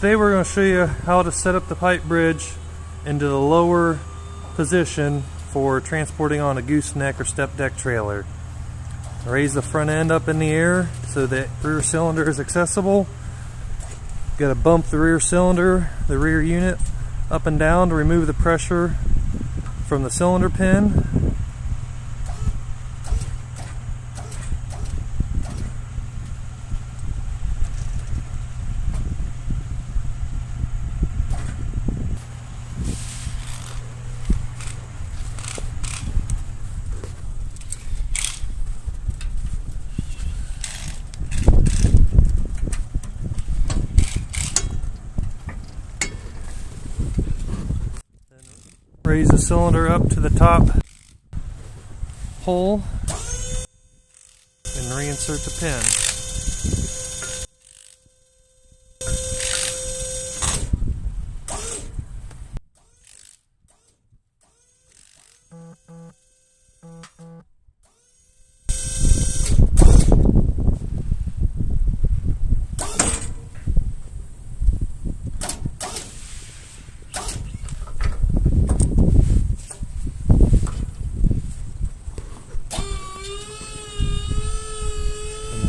Today we're going to show you how to set up the pipe bridge into the lower position for transporting on a gooseneck or step deck trailer. Raise the front end up in the air so that rear cylinder is accessible. Got to bump the rear cylinder, the rear unit, up and down to remove the pressure from the cylinder pin. Raise the cylinder up to the top hole and reinsert the pin.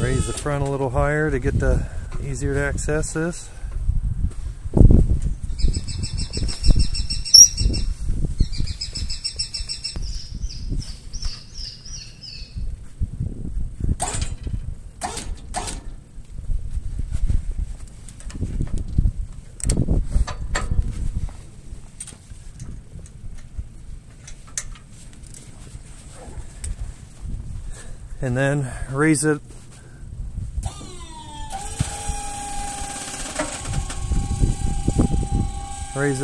Raise the front a little higher to get the easier to access this. And then raise it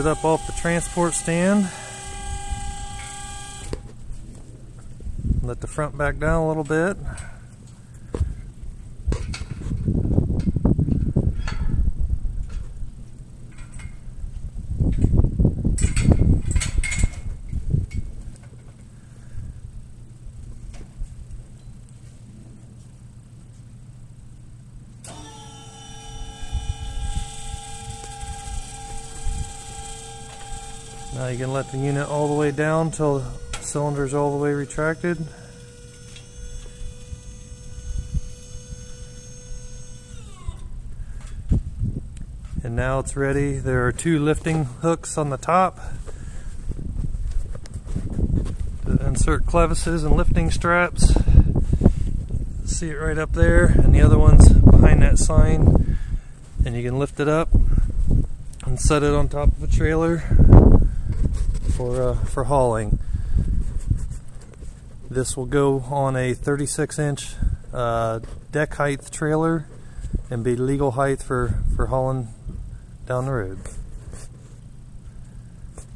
up off the transport stand. Let the front back down a little bit. Now you can let the unit all the way down until the cylinder is all the way retracted. And now it's ready. There are two lifting hooks on the top to insert clevises and lifting straps. See it right up there, and the other one's behind that sign. And you can lift it up and set it on top of a trailer for hauling. This will go on a 36-inch deck height trailer and be legal height for hauling down the road.